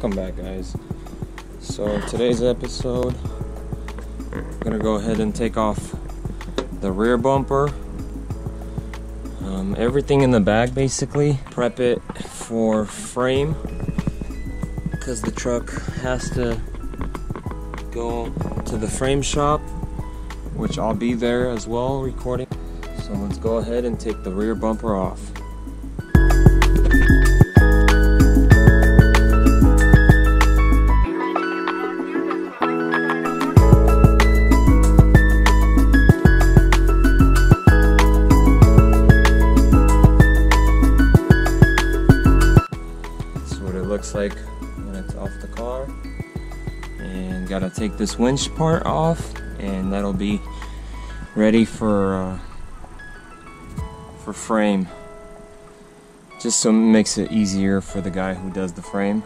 Welcome back, guys. So in today's episode, I'm gonna go ahead and take off the rear bumper, everything in the back basically, prep it for frame because the truck has to go to the frame shop, which I'll be there as well recording. So let's go ahead and take the rear bumper off. Looks like when it's off the car, and gotta take this winch part off, and that'll be ready for frame, just so it makes it easier for the guy who does the frame.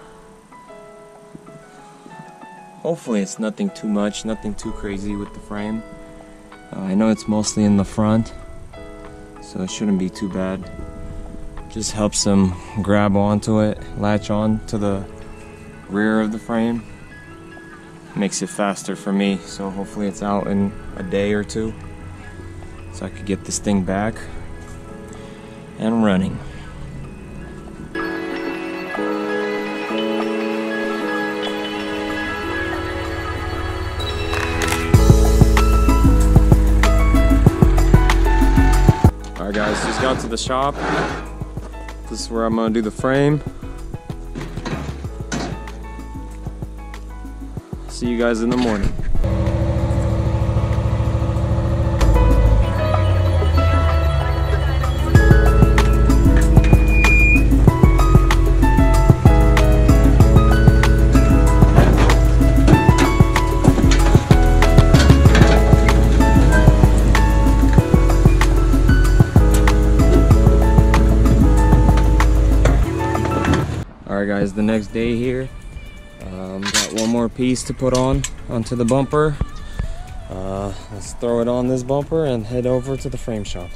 Hopefully it's nothing too much, nothing too crazy with the frame. I know it's mostly in the front, so it shouldn't be too bad. Just helps them grab onto it, latch on to the rear of the frame. Makes it faster for me, so hopefully it's out in a day or two, so I could get this thing back and running. Alright guys, just got to the shop. This is where I'm gonna do the frame. See you guys in the morning. Alright guys, the next day here, got one more piece to put onto the bumper. Let's throw it on this bumper and head over to the frame shop.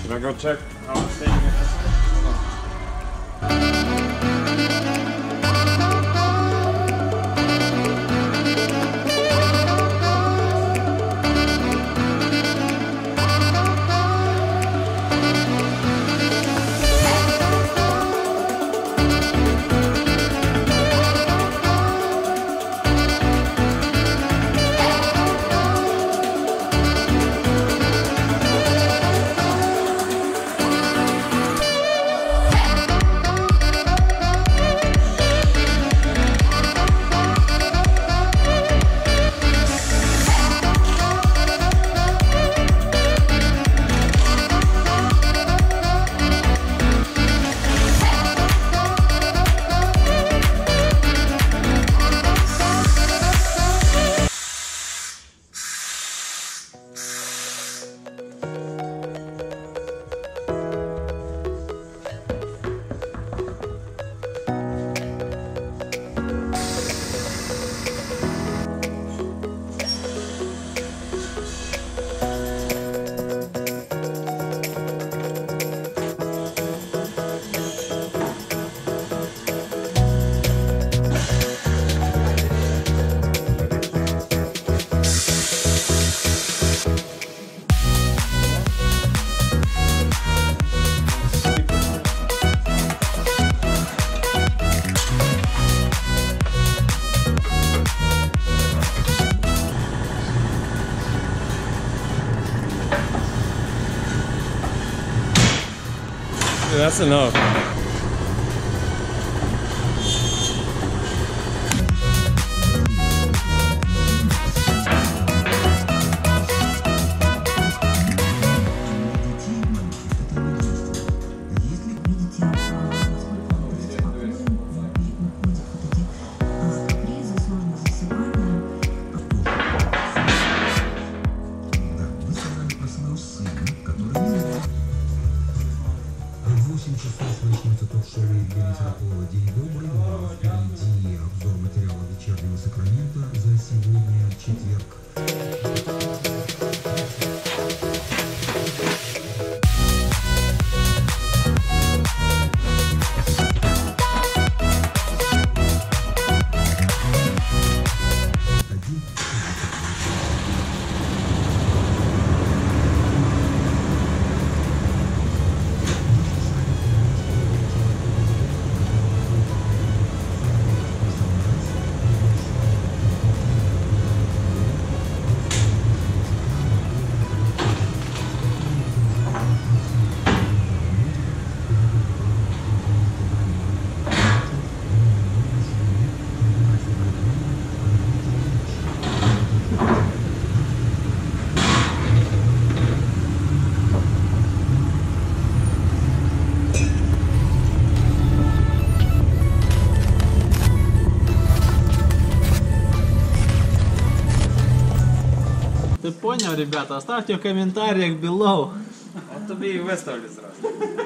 Should I go check how it's staying in this one? that's enough. Начнется ток-шоу Евгения Таракова «День добрый», но впереди обзор материала вечернего Сакрамента за сегодня, четверг. Ты понял, ребята? Оставьте в комментариях below. Вот тобі і виставлю зразу.